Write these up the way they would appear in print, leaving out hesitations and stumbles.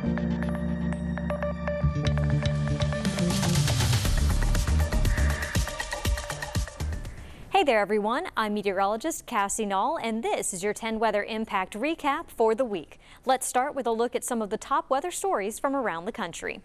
Hey there everyone, I'm meteorologist Cassie Nall and this is your 10 Weather Impact Recap for the week. Let's start with a look at some of the top weather stories from around the country.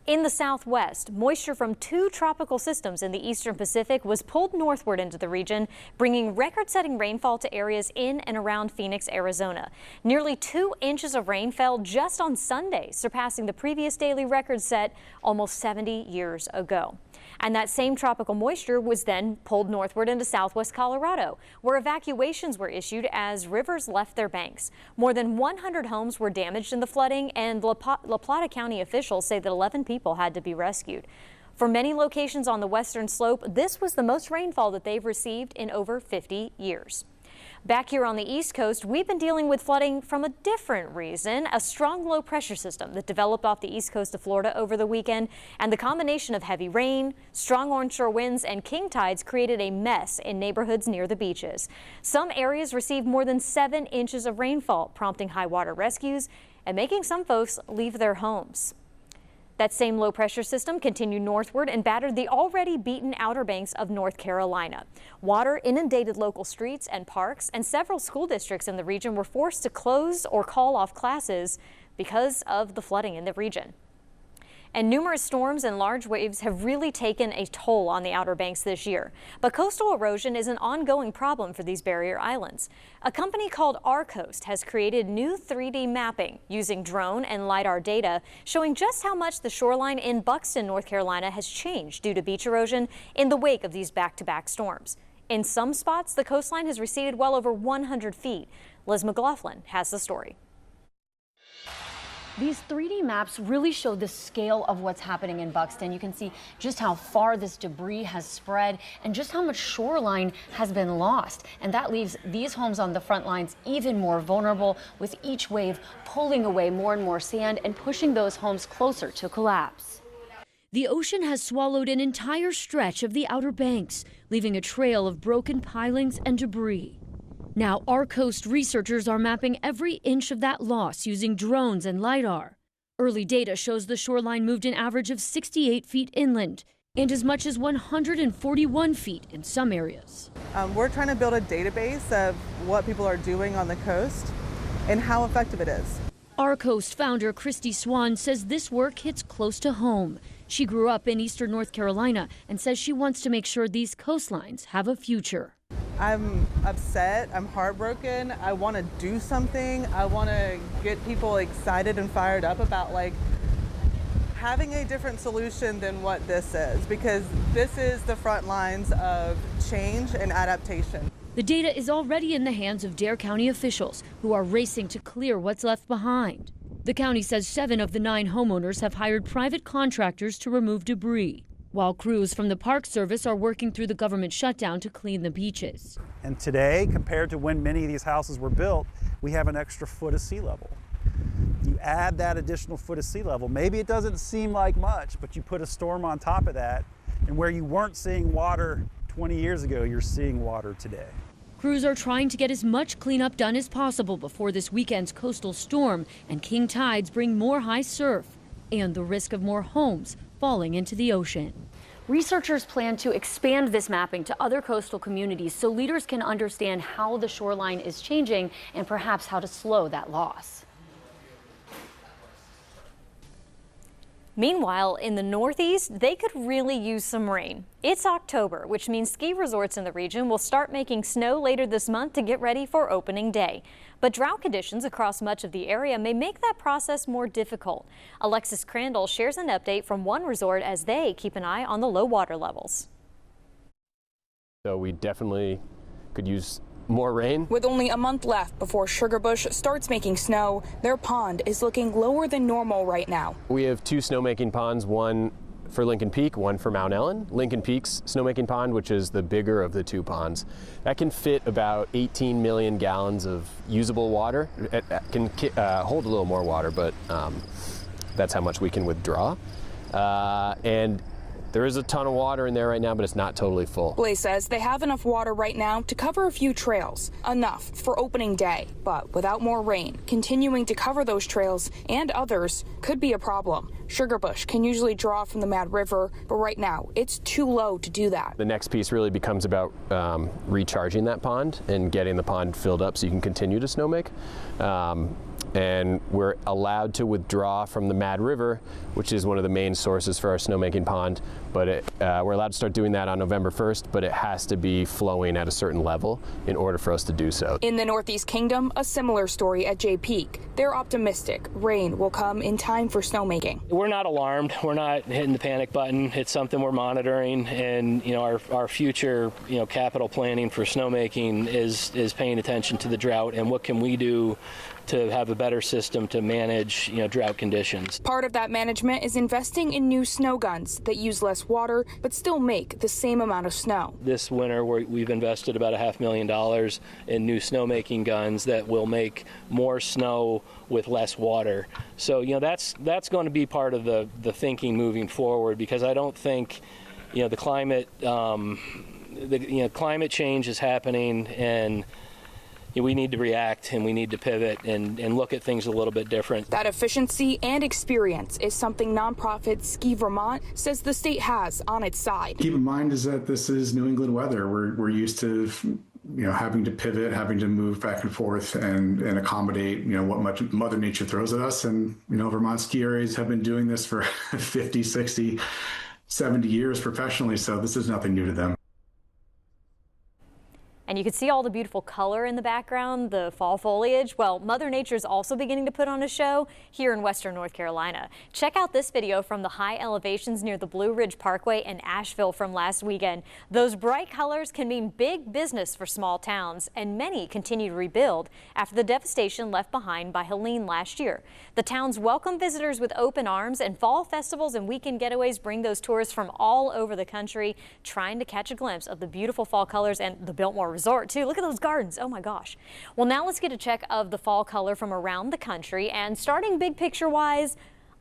In the southwest, moisture from two tropical systems in the eastern Pacific was pulled northward into the region, bringing record-setting rainfall to areas in and around Phoenix, Arizona. Nearly 2 inches of rain fell just on Sunday, surpassing the previous daily record set almost 70 years ago. And that same tropical moisture was then pulled northward into southwest Colorado, where evacuations were issued as rivers left their banks. More than 100 homes were damaged in the flooding, and La Plata County officials say that 11 people had to be rescued. For many locations on the western slope, this was the most rainfall that they've received in over 50 years. Back here on the East Coast, we've been dealing with flooding from a different reason. A strong low pressure system that developed off the east coast of Florida over the weekend, and the combination of heavy rain, strong onshore winds, and king tides created a mess in neighborhoods near the beaches. Some areas received more than 7 inches of rainfall, prompting high water rescues and making some folks leave their homes. That same low pressure system continued northward and battered the already beaten Outer Banks of North Carolina. Water inundated local streets and parks, and several school districts in the region were forced to close or call off classes because of the flooding in the region. And numerous storms and large waves have really taken a toll on the Outer Banks this year. But coastal erosion is an ongoing problem for these barrier islands. A company called Arcoast has created new 3D mapping using drone and LiDAR data, showing just how much the shoreline in Buxton, North Carolina has changed due to beach erosion in the wake of these back-to-back storms. In some spots, the coastline has receded well over 100 feet. Liz McLaughlin has the story. These 3D maps really show the scale of what's happening in Buxton. You can see just how far this debris has spread and just how much shoreline has been lost. And that leaves these homes on the front lines even more vulnerable, with each wave pulling away more and more sand and pushing those homes closer to collapse. The ocean has swallowed an entire stretch of the Outer Banks, leaving a trail of broken pilings and debris. Now, Arcoast researchers are mapping every inch of that loss using drones and LiDAR. Early data shows the shoreline moved an average of 68 feet inland and as much as 141 feet in some areas. We're trying to build a database of what people are doing on the coast and how effective it is. Arcoast founder Christy Swan says this work hits close to home. She grew up in eastern North Carolina and says she wants to make sure these coastlines have a future. I'm upset, I'm heartbroken, I want to do something, I want to get people excited and fired up about having a different solution than what this is, because this is the front lines of change and adaptation. The data is already in the hands of Dare County officials, who are racing to clear what's left behind. The county says 7 of the 9 homeowners have hired private contractors to remove debris, while crews from the Park Service are working through the government shutdown to clean the beaches. And today, compared to when many of these houses were built, we have an extra foot of sea level. You add that additional foot of sea level, maybe it doesn't seem like much, but you put a storm on top of that, and where you weren't seeing water 20 years ago, you're seeing water today. Crews are trying to get as much cleanup done as possible before this weekend's coastal storm, and king tides bring more high surf and the risk of more homes falling into the ocean. Researchers plan to expand this mapping to other coastal communities so leaders can understand how the shoreline is changing and perhaps how to slow that loss. Meanwhile, in the Northeast, they could really use some rain. It's October, which means ski resorts in the region will start making snow later this month to get ready for opening day. But drought conditions across much of the area may make that process more difficult. Alexis Crandall shares an update from one resort as they keep an eye on the low water levels. So we definitely could use more rain. With only a month left before Sugarbush starts making snow, their pond is looking lower than normal right now. We have 2 snowmaking ponds, one for Lincoln Peak, one for Mount Ellen. Lincoln Peak's snowmaking pond, which is the bigger of the 2 ponds, that can fit about 18 million gallons of usable water. It can hold a little more water, but that's how much we can withdraw. And There is a ton of water in there right now, but it's not totally full. Blaze says they have enough water right now to cover a few trails, enough for opening day. But without more rain, continuing to cover those trails and others could be a problem. Sugarbush can usually draw from the Mad River, but right now it's too low to do that. The next piece really becomes about recharging that pond and getting the pond filled up so you can continue to snowmake. And we're allowed to withdraw from the Mad River, which is one of the main sources for our snowmaking pond, but we're allowed to start doing that on November 1st, but it has to be flowing at a certain level in order for us to do so. In the Northeast Kingdom, a similar story at Jay Peak. They're optimistic rain will come in time for snowmaking. We're not alarmed. We're not hitting the panic button. It's something we're monitoring, and our future capital planning for snowmaking is paying attention to the drought and what can we do to have a better system to manage drought conditions. Part of that management is investing in new snow guns that use less water but still make the same amount of snow. This winter we've invested about $500,000 in new snowmaking guns that will make more snow with less water. So that's going to be part of the thinking moving forward, because I don't think the climate climate change is happening, and we need to react and we need to pivot and look at things a little bit different. That efficiency and experience is something nonprofit Ski Vermont says the state has on its side. Keep in mind is that this is New England weather. We're used to having to pivot, having to move back and forth and accommodate what Mother Nature throws at us. And Vermont ski areas have been doing this for 50, 60, 70 years professionally, so this is nothing new to them. And you can see all the beautiful color in the background, the fall foliage. Well, Mother Nature's also beginning to put on a show here in western North Carolina. Check out this video from the high elevations near the Blue Ridge Parkway in Asheville from last weekend. Those bright colors can mean big business for small towns, and many continue to rebuild after the devastation left behind by Helene last year. The towns welcome visitors with open arms, and fall festivals and weekend getaways bring those tourists from all over the country trying to catch a glimpse of the beautiful fall colors and the Biltmore Resort too. Look at those gardens. Oh my gosh. Well, now let's get a check of the fall color from around the country, and starting big picture wise,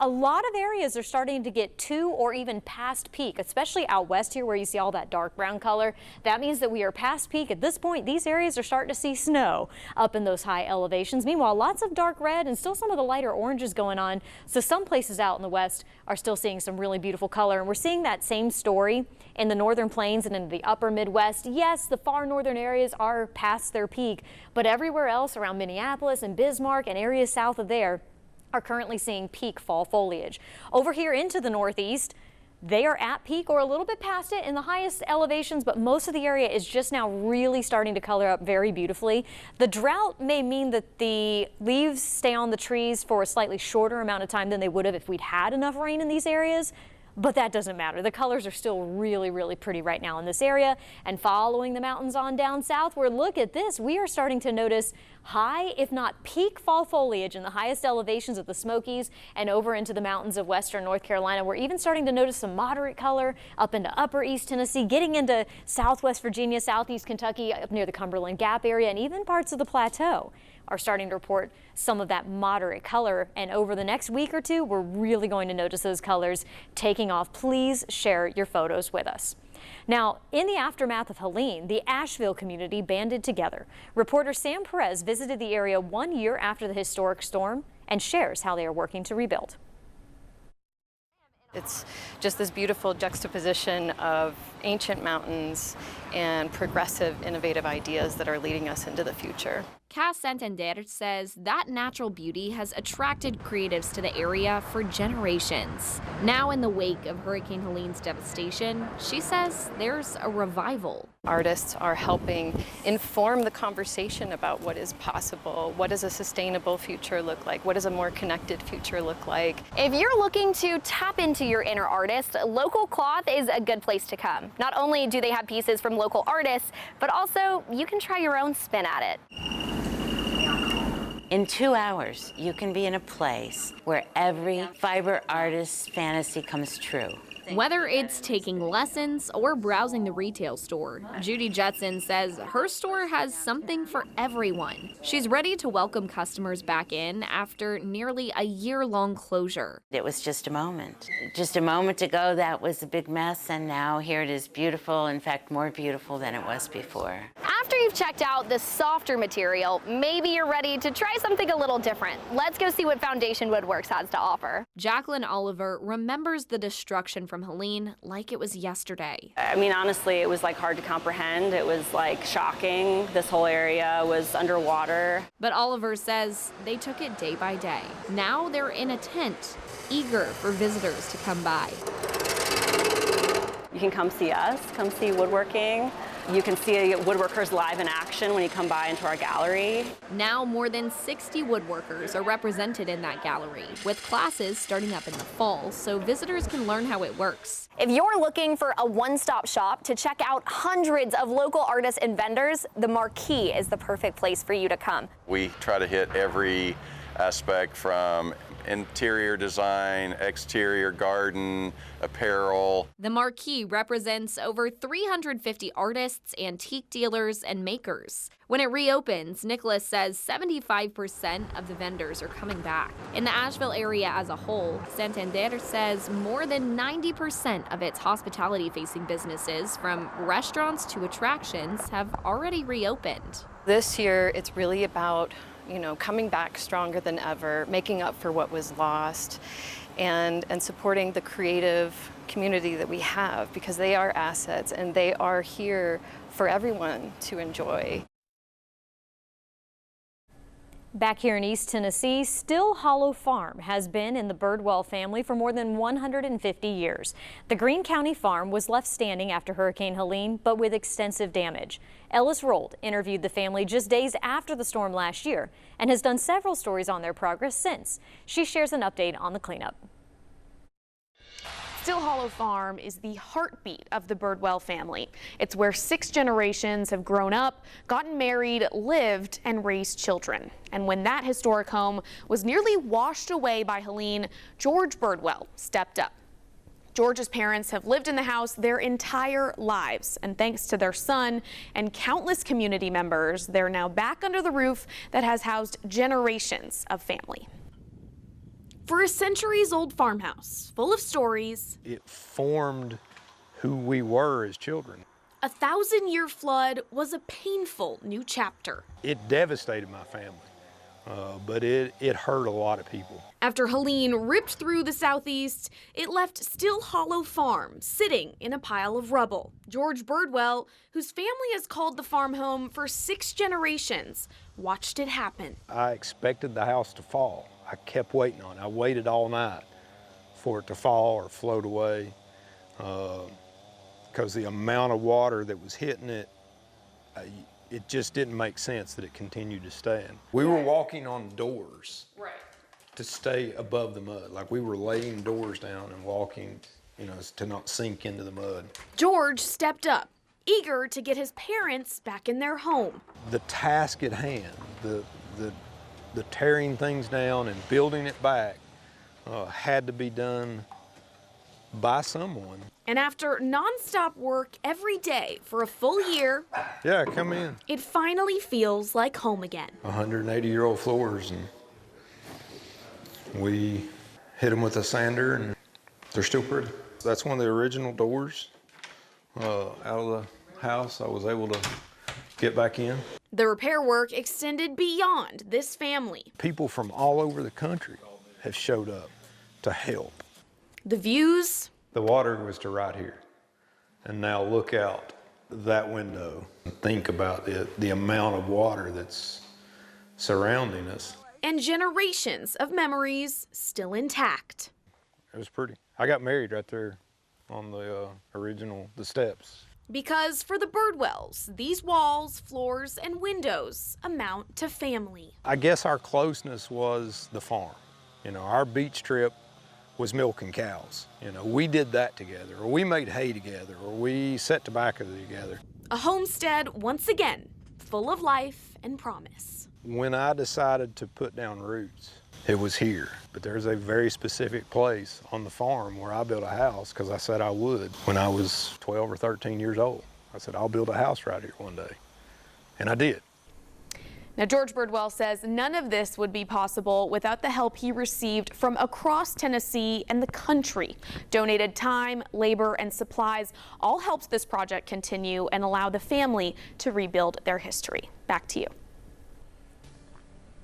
a lot of areas are starting to get to or even past peak, especially out west here where you see all that dark brown color. That means that we are past peak. At this point, these areas are starting to see snow up in those high elevations. Meanwhile, lots of dark red and still some of the lighter oranges going on. So some places out in the west are still seeing some really beautiful color. And we're seeing that same story in the northern plains and in the upper Midwest. Yes, the far northern areas are past their peak, but everywhere else around Minneapolis and Bismarck and areas south of there are currently seeing peak fall foliage. Over here into the northeast, they are at peak or a little bit past it in the highest elevations, but most of the area is just now really starting to color up very beautifully. The drought may mean that the leaves stay on the trees for a slightly shorter amount of time than they would have if we'd had enough rain in these areas. But that doesn't matter. The colors are still really, really pretty right now in this area. And following the mountains on down south, where look at this, we are starting to notice high, if not peak fall foliage in the highest elevations of the Smokies and over into the mountains of western North Carolina. We're even starting to notice some moderate color up into upper East Tennessee, getting into southwest Virginia, southeast Kentucky, up near the Cumberland Gap area, and even parts of the plateau are starting to report some of that moderate color. And over the next week or two, we're really going to notice those colors taking off. Please share your photos with us. Now, in the aftermath of Helene, the Asheville community banded together. Reporter Sam Perez visited the area 1 year after the historic storm and shares how they are working to rebuild. It's just this beautiful juxtaposition of ancient mountains and progressive, innovative ideas that are leading us into the future. Cas Santander says that natural beauty has attracted creatives to the area for generations. Now, in the wake of Hurricane Helene's devastation, she says there's a revival. Artists are helping inform the conversation about what is possible. What does a sustainable future look like? What does a more connected future look like? If you're looking to tap into your inner artist, Local Cloth is a good place to come. Not only do they have pieces from local artists, but also you can try your own spin at it. In 2 hours, you can be in a place where every fiber artist's fantasy comes true. Whether it's taking lessons or browsing the retail store, Judy Jetson says her store has something for everyone. She's ready to welcome customers back in after nearly a year-long closure. It was just a moment. Just a moment ago, that was a big mess, and now here it is beautiful, in fact, more beautiful than it was before. After you've checked out the softer material, maybe you're ready to try something a little different. Let's go see what Foundation Woodworks has to offer. Jacqueline Oliver remembers the destruction from Helene like it was yesterday. I mean, honestly, it was like hard to comprehend. It was like shocking. This whole area was underwater. But Oliver says they took it day by day. Now they're in a tent, eager for visitors to come by. You can come see us, come see woodworking. You can see woodworkers live in action when you come by into our gallery. Now more than 60 woodworkers are represented in that gallery, with classes starting up in the fall so visitors can learn how it works. If you're looking for a one-stop shop to check out hundreds of local artists and vendors, the Marquee is the perfect place for you to come. We try to hit every aspect from interior design, exterior garden, apparel. The Marquee represents over 350 artists, antique dealers, and makers. When it reopens, Nicholas says 75% of the vendors are coming back. In the Asheville area as a whole, Santander says more than 90% of its hospitality-facing businesses, from restaurants to attractions, have already reopened. This year, it's really about coming back stronger than ever, making up for what was lost, and supporting the creative community that we have, because they are assets and they are here for everyone to enjoy. Back here in East Tennessee, Still Hollow Farm has been in the Birdwell family for more than 150 years. The Greene County farm was left standing after Hurricane Helene, but with extensive damage. Ellis Rold interviewed the family just days after the storm last year and has done several stories on their progress since. She shares an update on the cleanup. Still Hollow Farm is the heartbeat of the Birdwell family. It's where 6 generations have grown up, gotten married, lived, and raised children. And when that historic home was nearly washed away by Helene, George Birdwell stepped up. George's parents have lived in the house their entire lives, and thanks to their son and countless community members, they're now back under the roof that has housed generations of family. For a centuries-old farmhouse full of stories, it formed who we were as children. A 1,000-year flood was a painful new chapter. It devastated my family, but it hurt a lot of people. After Helene ripped through the southeast, it left Still Hollow Farm sitting in a pile of rubble. George Birdwell, whose family has called the farm home for 6 generations, watched it happen. I expected the house to fall. I kept waiting on it. I waited all night for it to fall or float away because the amount of water that was hitting it, it just didn't make sense that it continued to stand. We were walking on doors to stay above the mud. Like we were laying doors down and walking, to not sink into the mud. George stepped up, eager to get his parents back in their home. The task at hand, the tearing things down and building it back had to be done by someone. And after nonstop work every day for a full year, yeah, come in. It finally feels like home again. 180-year-old floors, and we hit them with a sander, and they're still pretty. That's one of the original doors out of the house. I was able to get back in. The repair work extended beyond this family. People from all over the country have showed up to help. The views. The water was to right here. And now look out that window and think about the amount of water that's surrounding us. And generations of memories still intact. It was pretty. I got married right there on the the steps. Because for the Birdwells, these walls, floors, and windows amount to family. I guess our closeness was the farm. Our beach trip was milking cows. We did that together, or we made hay together, or we set tobacco together. A homestead, once again, full of life and promise. When I decided to put down roots, it was here. But there's a very specific place on the farm where I built a house because I said I would when I was 12 or 13 years old. I said, I'll build a house right here one day. And I did. Now, George Birdwell says none of this would be possible without the help he received from across Tennessee and the country. Donated time, labor, and supplies all helped this project continue and allow the family to rebuild their history. Back to you.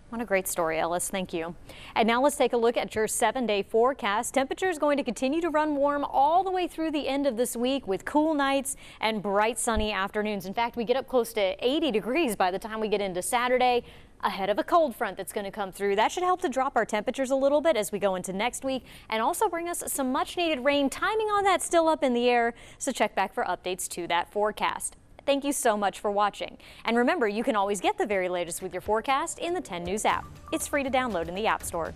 What a great story, Ellis. Thank you. And now let's take a look at your 7-day forecast. Temperature is going to continue to run warm all the way through the end of this week with cool nights and bright sunny afternoons. In fact, we get up close to 80 degrees by the time we get into Saturday ahead of a cold front that's going to come through. That should help to drop our temperatures a little bit as we go into next week and also bring us some much needed rain. Timing on that still up in the air, so check back for updates to that forecast. Thank you so much for watching. And remember, you can always get the very latest with your forecast in the 10 News app. It's free to download in the App Store.